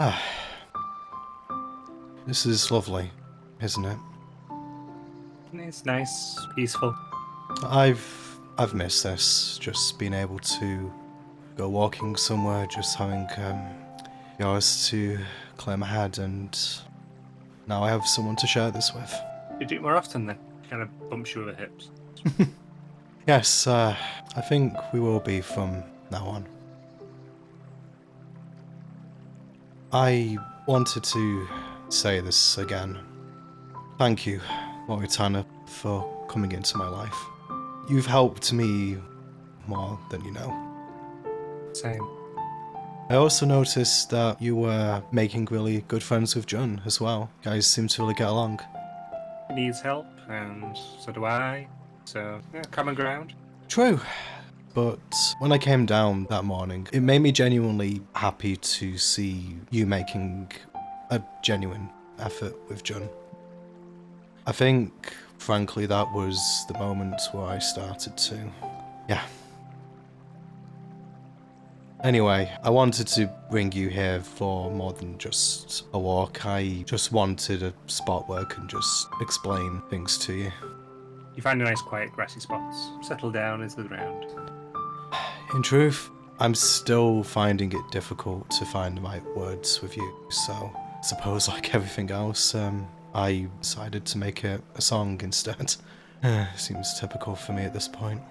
Ah, this is lovely, isn't it? It's nice, peaceful. I've missed this, just being able to go walking somewhere, just having yours to claim ahead, and now I have someone to share this with. You do it more often then. Kind of bumps you over the hips. Yes, I think we will be from now on. I wanted to say this again. Thank you, Moritana, for coming into my life. You've helped me more than you know. Same. I also noticed that you were making really good friends with Jun as well. You guys seem to really get along. He needs help, and so do I. So, yeah, common ground. True. But when I came down that morning, it made me genuinely happy to see you making a genuine effort with Jun. I think, frankly, that was the moment where I started to... yeah. Anyway, I wanted to bring you here for more than just a walk. I just wanted a spot where I can just explain things to you. You find a nice quiet grassy spot. Settle down into the ground. In truth, I'm still finding it difficult to find the right words with you, so I suppose like everything else, I decided to make it a song instead. Seems typical for me at this point.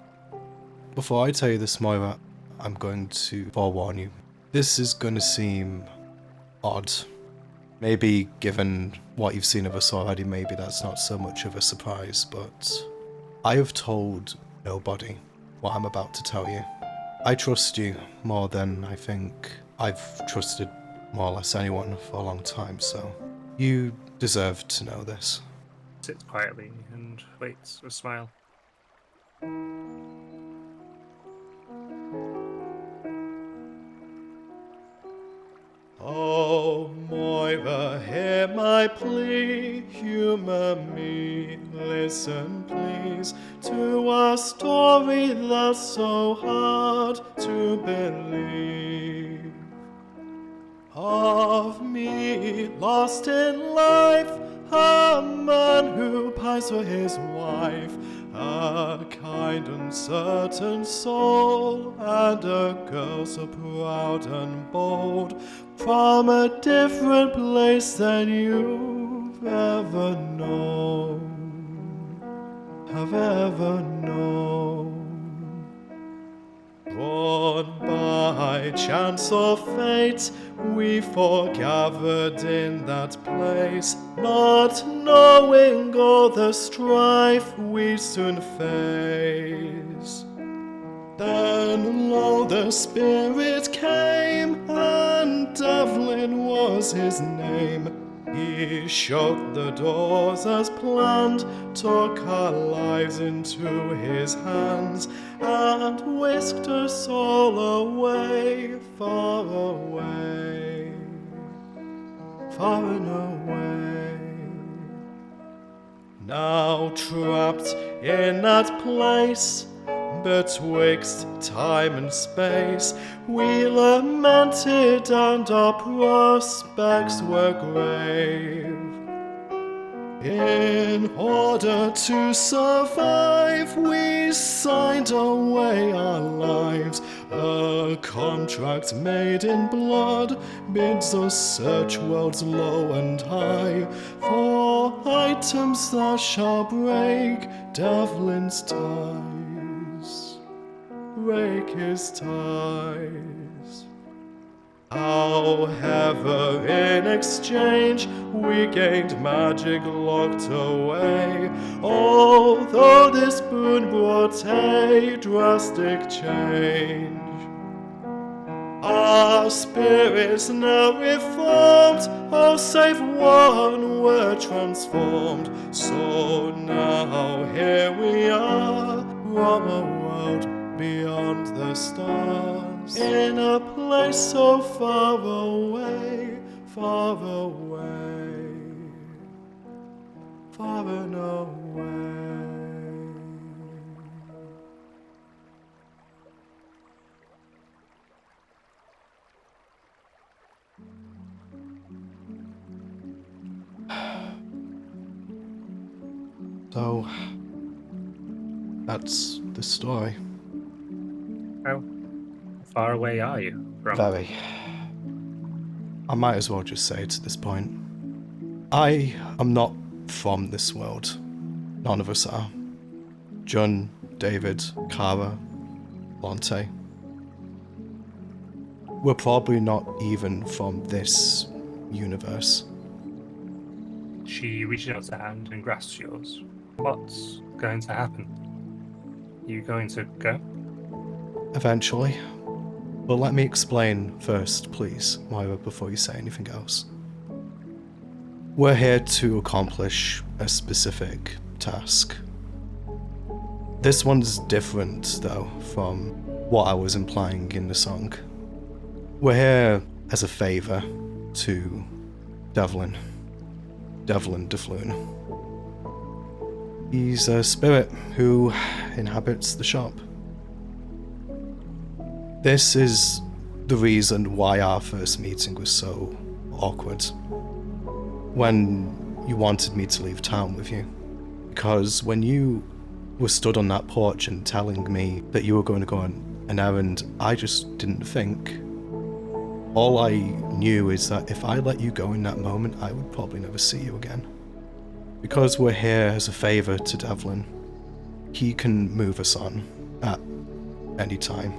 Before I tell you this, Moira, I'm going to forewarn you. This is going to seem odd. Maybe given what you've seen of us already, maybe that's not so much of a surprise, but I have told nobody what I'm about to tell you. I trust you more than I think I've trusted more or less anyone for a long time, so you deserve to know this. Sits quietly and waits with a smile. Oh, Moira, hear my plea, humor me, listen please, to a story that's so hard to believe. Of me, lost in life, a man who pines for his wife, a kind uncertain soul, and a girl so proud and bold, from a different place than you've ever known, have ever known. Drawn by chance or fate, we foregathered in that place, not knowing all the strife we soon face. Then lo, the spirit came, and Devlin was his name. He shut the doors as planned, took our lives into his hands, and whisked us all away, far away, far and away. Now trapped in that place, betwixt time and space, we lamented and our prospects were grave. In order to survive, we signed away our lives. A contract made in blood bids us search worlds low and high for items that shall break Devlin's ties, break his ties. However, in exchange, we gained magic locked away, although this boon brought a drastic change. Our spirits now reformed, all save one were transformed. So now here we are, from a world beyond the stars, in a place so far away, far away, far and away. So, that's the story. How far away are you from? Very. I might as well just say it at this point. I am not from this world. None of us are. John, David, Kara, Lonte. We're probably not even from this universe. She reaches out her hand and grasps yours. What's going to happen? You going to go? Eventually. But let me explain first, please, Moira, before you say anything else. We're here to accomplish a specific task. This one's different, though, from what I was implying in the song. We're here as a favour to Devlin Defloon. He's a spirit who inhabits the shop. This is the reason why our first meeting was so awkward. When you wanted me to leave town with you. Because when you were stood on that porch and telling me that you were going to go on an errand, I just didn't think. All I knew is that if I let you go in that moment, I would probably never see you again. Because we're here as a favour to Devlin, he can move us on at any time.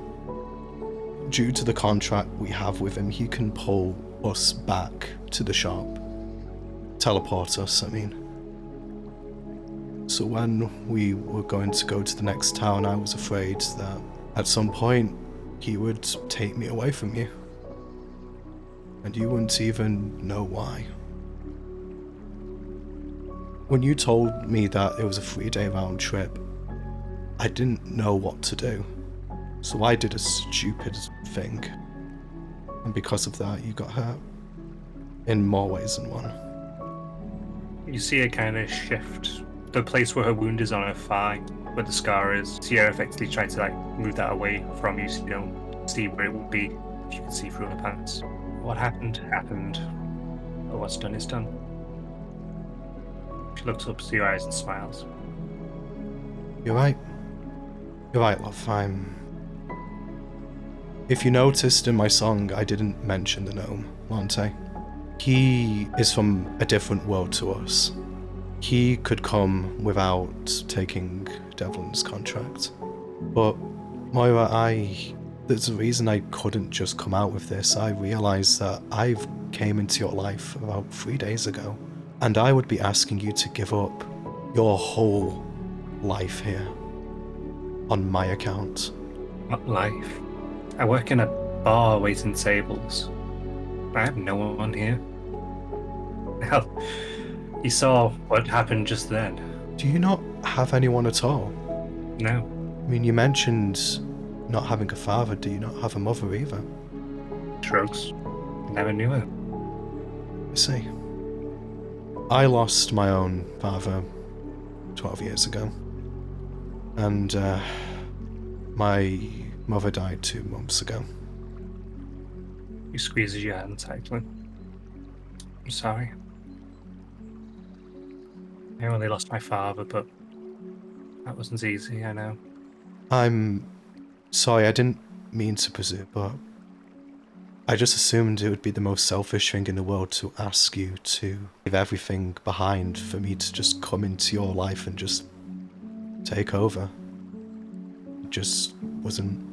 Due to the contract we have with him, he can pull us back to the shop. Teleport us, I mean. So when we were going to go to the next town, I was afraid that at some point he would take me away from you. And you wouldn't even know why. When you told me that it was a 3-day round trip, I didn't know what to do. So I did a stupid thing. And because of that, you got hurt. In more ways than one. You see a kind of shift. The place where her wound is on her thigh, where the scar is. Sierra effectively tried to move that away from you so you don't see where it would be if you could see through her pants. What happened, happened. But what's done is done. She looks up to your eyes and smiles. You're right. You're right, love. If you noticed in my song, I didn't mention the gnome, Lonte. He is from a different world to us. He could come without taking Devlin's contract. But, Moira, there's a reason I couldn't just come out with this. I realised that I've came into your life about 3 days ago, and I would be asking you to give up your whole life here on my account. What life? I work in a bar waiting tables. I have no one here. Hell, you saw what happened just then. Do you not have anyone at all? No. I mean, you mentioned not having a father. Do you not have a mother either? Drugs. Never knew her. I see. I lost my own father 12 years ago. And my mother died 2 months ago. He squeezes your hand tightly. I'm sorry. I only lost my father, but that wasn't easy, I know. I'm sorry, I didn't mean to presume, but I just assumed it would be the most selfish thing in the world to ask you to leave everything behind for me to just come into your life and just take over. It just wasn't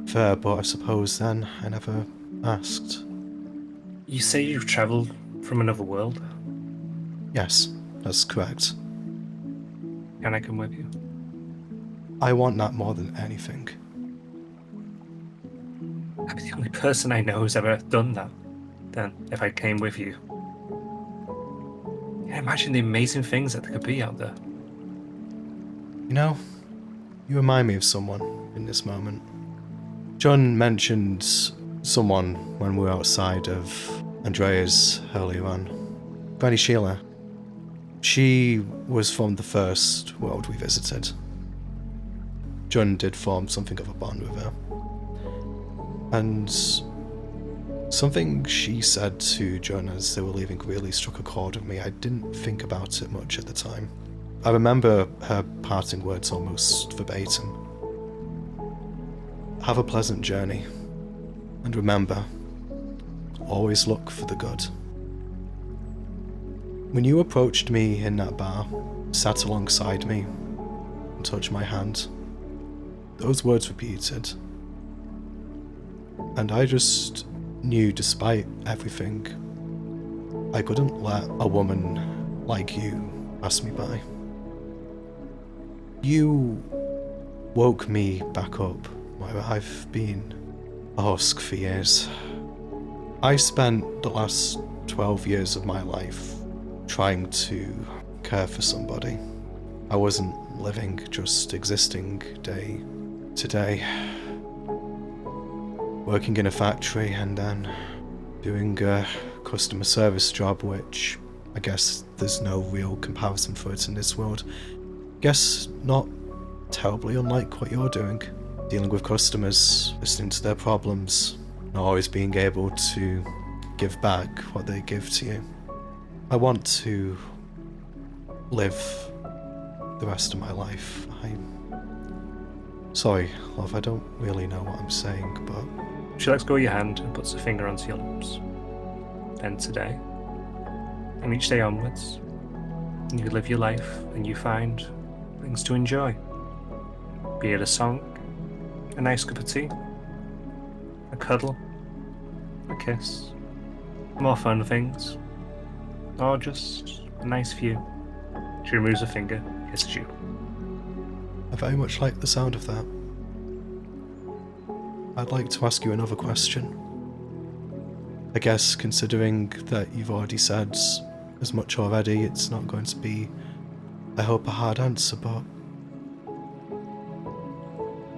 fair, but I suppose then I never asked. You say you've travelled from another world? Yes, that's correct. Can I come with you? I want that more than anything. I'd be the only person I know who's ever done that. Then, if I came with you. Yeah, imagine the amazing things that there could be out there. You know, you remind me of someone in this moment. John mentioned someone when we were outside of Andrea's earlier on. Granny Sheila. She was from the first world we visited. John did form something of a bond with her. And something she said to John as they were leaving really struck a chord with me. I didn't think about it much at the time. I remember her parting words almost verbatim. Have a pleasant journey, and remember, always look for the good. When you approached me in that bar, sat alongside me, and touched my hand, those words repeated. And I just knew, despite everything, I couldn't let a woman like you pass me by. You woke me back up where I've been a husk for years. I spent the last 12 years of my life trying to care for somebody. I wasn't living, just existing day to day. Working in a factory and then doing a customer service job, which I guess there's no real comparison for it in this world. Guess not terribly unlike what you're doing. Dealing with customers, listening to their problems, not always being able to give back what they give to you. I want to live the rest of my life. Sorry, love, I don't really know what I'm saying, but... She lets go of your hand and puts a finger onto your lips. Then today, and each day onwards, you live your life and you find things to enjoy. Be it a song, a nice cup of tea, a cuddle, a kiss, more fun things, or just a nice view. She removes a finger, kisses you. I very much like the sound of that. I'd like to ask you another question. I guess considering that you've already said as much already, it's not going to be, I hope, a hard answer, but...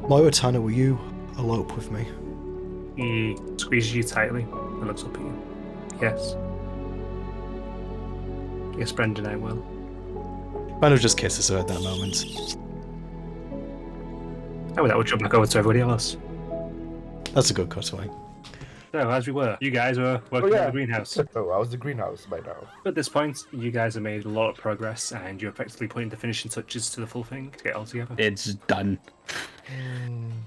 Moira Tanner, will you elope with me? He squeezes you tightly and looks up at you. Yes. Yes, Brendan, I will. Brendan just kisses her at that moment. Oh, that would jump back over to everybody else. That's a good cutaway. So, as we were, you guys were working in the greenhouse. Oh, I was the greenhouse by now. At this point, you guys have made a lot of progress, and you're effectively putting the finishing touches to the full thing to get it all together. It's done.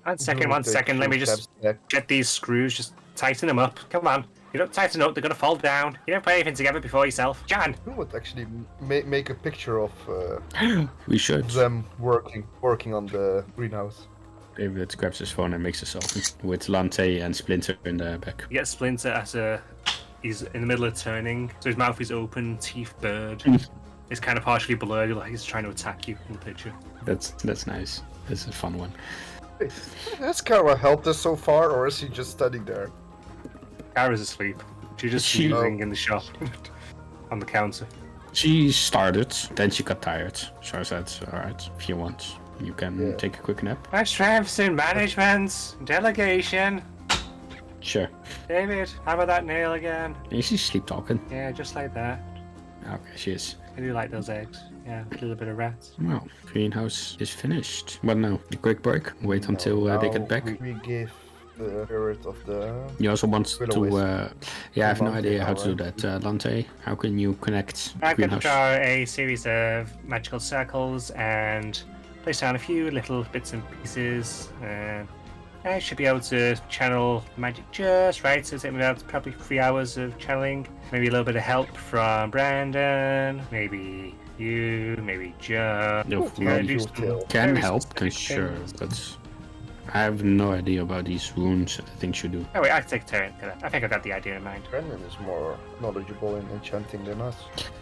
One second, let me just get these screws, just tighten them up. Come on. You don't tighten up, they're going to fall down. You don't put anything together before yourself. Jan! Who would actually make a picture of We should. them working on the greenhouse? David grabs his phone and makes a selfie with Lante and Splinter in the back. You get Splinter as he's in the middle of turning, so his mouth is open, teeth bared. It's kind of partially blurred, like he's trying to attack you in the picture. That's nice. That's a fun one. Has Kara helped us so far, or is he just standing there? Kara's asleep. She's just She- snoozing in the shop on the counter. She started, then she got tired. So I said, alright, if you want, you can take a quick nap. My strengths in management, delegation. Sure. David, how about that nail again? Is she sleep talking? Yeah, just like that. Okay, she is. I do like those eggs. Yeah, a little bit of rats. Well, greenhouse is finished. What now? A quick break? Wait until they get back? We gave the spirit of the... You also want Will to... always yeah, I have no Lante idea how to do power. that. Lante, how can you connect I'm going to greenhouse? draw a series of magical circles and place down a few little bits and pieces. I should be able to channel magic just right, so it's taking me about probably 3 hours of channeling. Maybe a little bit of help from Brandon, maybe you, maybe Joe. No, Yeah, we do some can very help, specific sure, things. but I have no idea about these runes and the things you do. Oh wait, I can take a turn. I think I've got the idea in mind. Brendan is more knowledgeable in enchanting than us.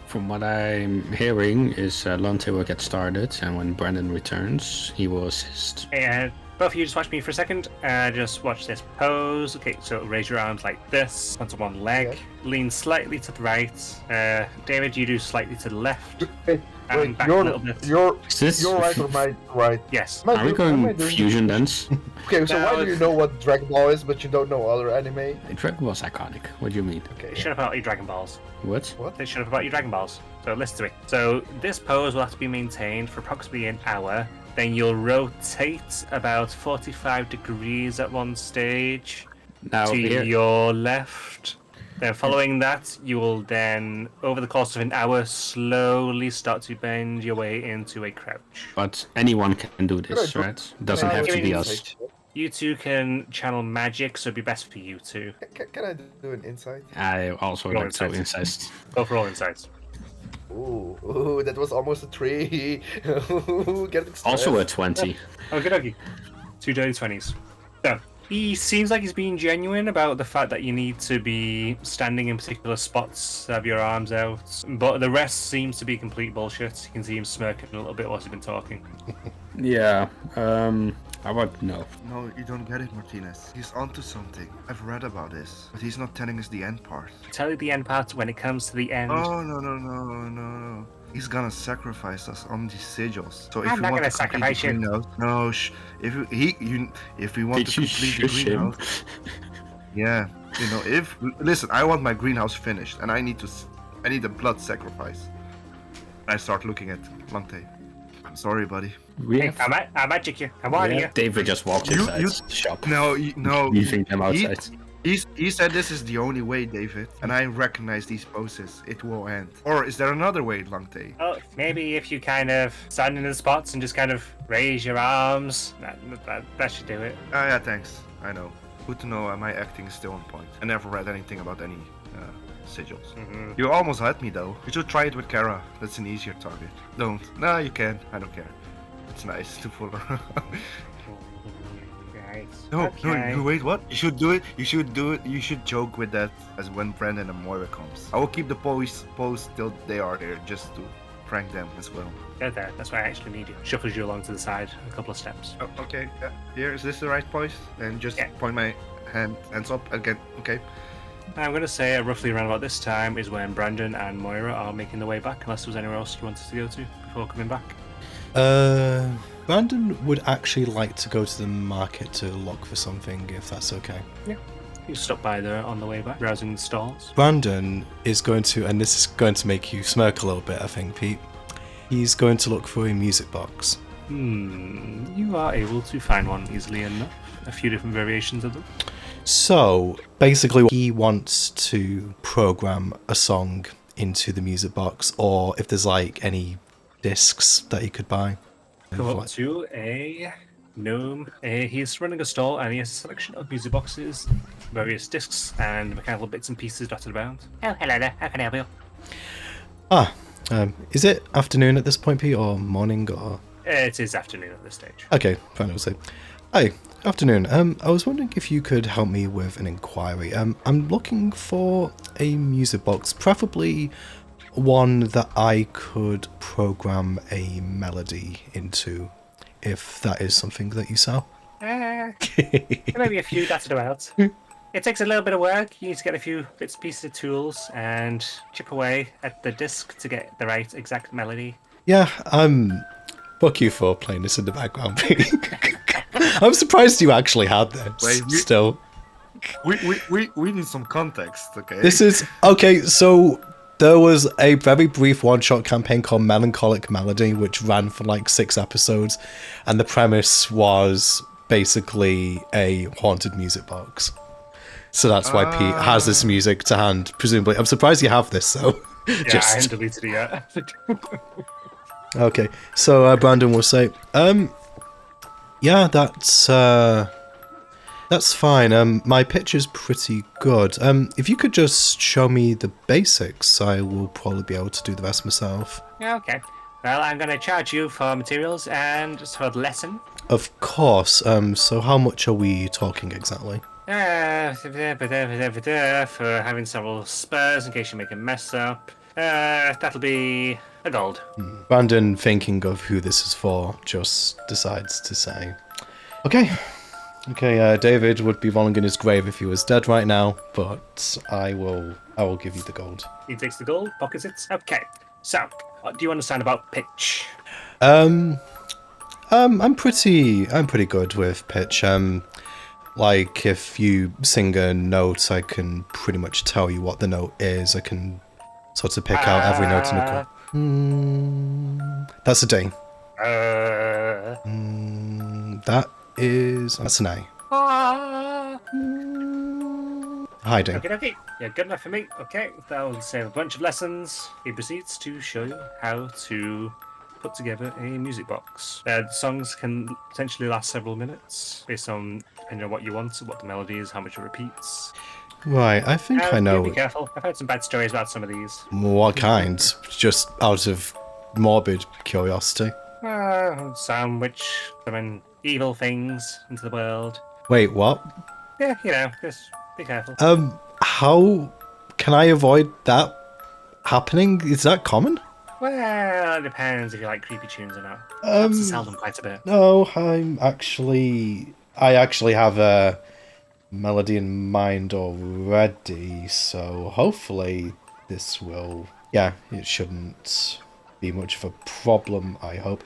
From what I'm hearing is Lante will get started, and when Brandon returns, he will assist. And both of you just watch me for a second. Just watch this pose. Okay, so raise your arms like this, onto one leg. Okay. Lean slightly to the right. David, you do slightly to the left. Wait, And back a little bit. you're Is this... right or my right? Yes. Am I Are we do- am I going doing- fusion dance? Okay, so No, why do you know what Dragon Ball is, but you don't know other anime? Dragon Ball's iconic. What do you mean? Okay. Shut up about your Dragon Balls. What? What? Shut up about your Dragon Balls. So listen to it. So this pose will have to be maintained for approximately an hour. Then you'll rotate about 45 degrees at one stage Now to here, your left. Then following that, you will then, over the course of an hour, slowly start to bend your way into a crouch. But anyone can do this, Can I do- right? Doesn't I have do to be an us. Insight check? You two can channel magic, so it'd be best for you two. Can I do an insight? I also Roll like to insight. insist. Go for all insights. Ooh, that was almost a 3. Ooh, getting stressed. Also a 20. Okay, dokie. 2 dirty 20s. So, he seems like he's being genuine about the fact that you need to be standing in particular spots to have your arms out, but the rest seems to be complete bullshit. You can see him smirking a little bit whilst he's been talking. Yeah, how about no? No, you don't get it, Martinez. He's onto something. I've read about this, but he's not telling us the end part. Tell you the end part when it comes to the end. Oh, no. He's gonna sacrifice us on these sigils. So if I'm we not want gonna to complete sacrifice the you. greenhouse, no, if we want Did to you complete the shush him? greenhouse, yeah, listen, I want my greenhouse finished, and I need a blood sacrifice. I start looking at Lante. I'm sorry, buddy. We Hey, have, I magic you. I'm warning you. David just walked You- inside you- the shop. No, Leaving them he- outside. He said this is the only way, David, and I recognize these poses. It will end. Or is there another way, Lante? Oh, maybe if you kind of stand in the spots and just kind of raise your arms, that should do it. Yeah, thanks. I know. Good to know my acting is still on point. I never read anything about any sigils. Mhm. You almost had me though. You should try it with Kara. That's an easier target. Don't. No, you can. I don't care. It's nice to follow. Right. No, Okay. no, wait, what? You should do it. You should do it. You should joke with that as when Brandon and Moira comes. I will keep the pose till they are there, just to prank them as well. They're there. That's why I actually need you. Shuffles you along to the side a couple of steps. Oh, okay. Here, is this the right pose? And just Yeah. point my hands up again. Okay. I'm going to say roughly around about this time is when Brandon and Moira are making their way back, unless there's anywhere else you wanted to go to before coming back. Brandon would actually like to go to the market to look for something, if that's okay. You stop by there on the way back, browsing the stalls. Brandon is going to, and this is going to make you smirk a little bit, I think, Pete. He's going to look for a music box. You are able to find one easily enough. A few different variations of them. So, basically, he wants to program a song into the music box, or if there's like any discs that he could buy. Come up to a gnome. He's running a stall and he has a selection of music boxes, various discs, and mechanical bits and pieces dotted about. Oh, hello there. How can I help you? Is it afternoon at this point, Pete, or morning, or? It is afternoon at this stage. Okay, fine, I'll say. Hi, afternoon. I was wondering if you could help me with an inquiry. I'm looking for a music box, preferably one that I could program a melody into, if that is something that you sell. Maybe a few dotted about. It takes a little bit of work. You need to get a few bits and pieces of tools and chip away at the disc to get the right exact melody. Yeah, fuck you for playing this in the background, Pete. I'm surprised you actually had this. Wait, Still, We need some context, okay? this is okay. So there was a very brief one-shot campaign called Melancholic Melody, which ran for like 6 episodes, and the premise was basically a haunted music box. So that's why Pete has this music to hand, presumably. I'm surprised you have this, though. Yeah, I haven't deleted it yet. Okay, so Brandon will say, yeah, that's fine. My pitch is pretty good. If you could just show me the basics, I will probably be able to do the rest myself. Yeah, okay. Well, I'm going to charge you for materials and just for the lesson. Of course. So how much are we talking exactly? For having several spurs in case you make a mess up. That'll be a gold. Brandon, thinking of who this is for, just decides to say, okay. Okay, David would be rolling in his grave if he was dead right now, but I will give you the gold. He takes the gold, pockets it. Okay. So, what do you understand about pitch? I'm pretty good with pitch. Like if you sing a note, I can pretty much tell you what the note is. I can sort of pick out every note in the chord. That's a D. That's an A. hiding. Okay. Yeah, good enough for me. Okay, that'll save a bunch of lessons. He proceeds to show you how to put together a music box. The songs can potentially last several minutes, based on depending on what you want, what the melody is, how much it repeats. Right, I think I Be know careful. I've heard some bad stories about some of these. what kind. Just out of morbid curiosity. Some which summon evil things into the world. Wait, what? Yeah, just be careful. How can I avoid that happening? Is that common? Well, it depends if you like creepy tunes or not. I have to sell them quite a bit. No, I actually have a melody in mind already, so hopefully this will, yeah, it shouldn't be much of a problem, I hope.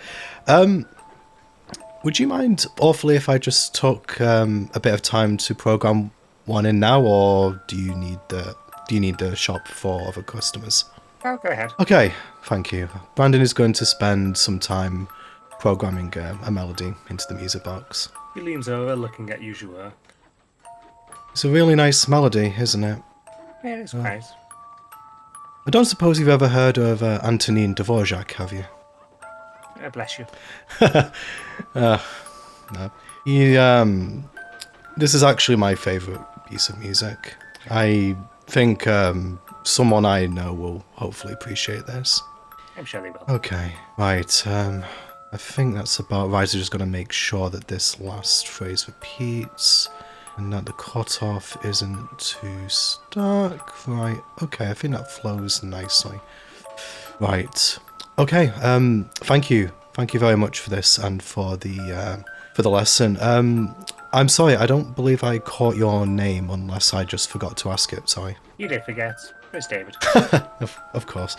Would you mind awfully if I just took a bit of time to program one in now, or do you need the shop for other customers? Oh, go ahead. Okay, thank you. Brandon is going to spend some time programming a melody into the music box. He leans over, looking at you, as you were. It's a really nice melody, isn't it? Yeah, it's nice. I don't suppose you've ever heard of Antonin Dvorak, have you? Bless you. No. This is actually my favourite piece of music. I think someone I know will hopefully appreciate this. I'm sure they will. Okay, right. I think that's about right. I'm just going to make sure that this last phrase repeats and that the cutoff isn't too stuck. Right. Okay, I think that flows nicely. Right. Okay. Thank you. Thank you very much for this and for the lesson. I'm sorry. I don't believe I caught your name unless I just forgot to ask it. Sorry. You did forget. It's David. Of course.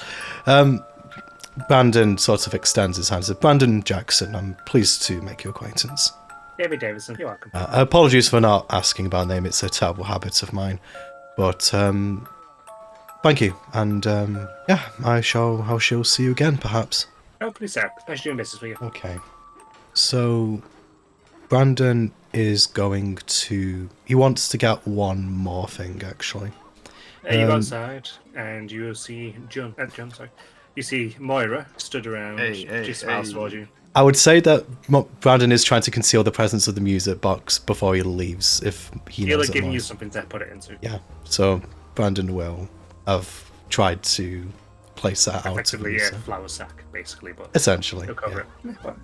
Brandon sort of extends his hands. Brandon Jackson, I'm pleased to make your acquaintance. David Davidson, you're welcome. Apologies for not asking about name. It's a terrible habit of mine. But thank you. And yeah, I shall see you again, perhaps. Hopefully so. Pleasure doing business with you. Okay. So Brandon is going to... He wants to get one more thing, actually. You go outside, and you will see John. Sorry. You see Moira stood around. She smiles towards you. I would say that Brandon is trying to conceal the presence of the music box before he leaves, if he knows He'll it have given more. you something to put it into. Yeah, so Brandon will have tried to place that out. Effectively, a flour sack, basically, but Essentially, he'll cover it.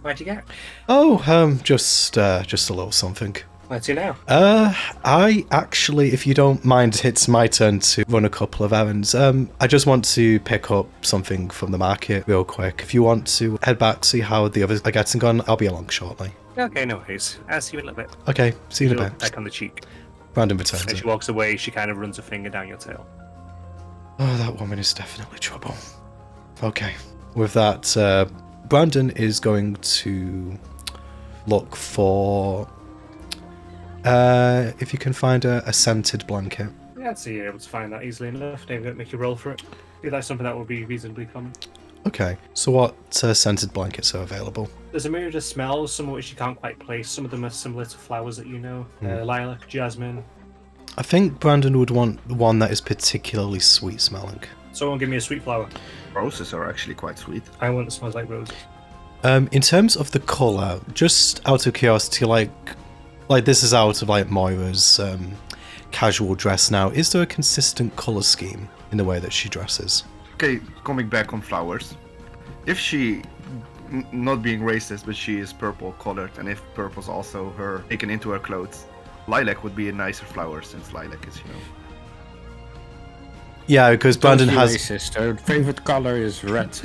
What'd you get? Oh, just a little something. Where's he now? I actually, if you don't mind, it's my turn to run a couple of errands. I just want to pick up something from the market real quick. If you want to head back, see how the others are getting on, I'll be along shortly. Okay, no worries. I'll see you in a little bit. Okay, see you in a bit. Back on the cheek. Brandon returns As it. she walks away, she kind of runs a finger down your tail. Oh, that woman is definitely trouble. Okay, with that, Brandon is going to look for... if you can find a scented blanket. Yeah, I'd say you're able to find that easily enough. Maybe don't make you roll for it. If that's something that would be reasonably common. Okay, so what scented blankets are available? There's a myriad of smells, some of which you can't quite place. Some of them are similar to flowers that you know. Lilac, jasmine. I think Brandon would want one that is particularly sweet smelling. Someone give me a sweet flower. Roses are actually quite sweet. I want one that smells like roses. In terms of the colour, just out of curiosity, like this is out of like Moira's casual dress now. Is there a consistent colour scheme in the way that she dresses? Okay, coming back on flowers. If she, not being racist, but she is purple colored, and if purple's also her taken into her clothes, lilac would be a nicer flower since lilac is, Yeah, because Brandon Don't be has... racist. Her favorite color is red.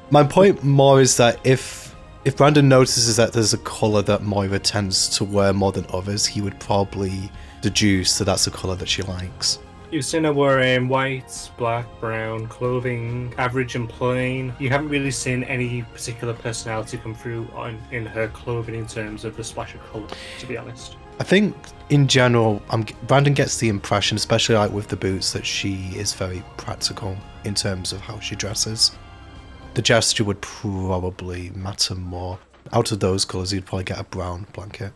My point more is that if Brandon notices that there's a colour that Moira tends to wear more than others, he would probably deduce that that's a colour that she likes. You've seen her wearing white, black, brown clothing, average and plain. You haven't really seen any particular personality come through in her clothing in terms of the splash of colour, to be honest. I think, in general, Brandon gets the impression, especially like with the boots, that she is very practical in terms of how she dresses. The gesture would probably matter more. Out of those colours, you'd probably get a brown blanket,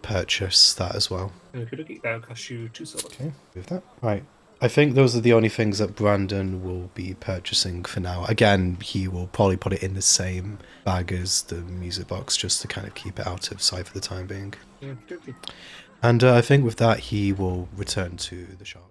purchase that as well. Okay, that'll cost you 2 silver. Okay, with that. Right. I think those are the only things that Brandon will be purchasing for now. Again, he will probably put it in the same bag as the music box just to kind of keep it out of sight for the time being. Okay. And I think with that, he will return to the shop.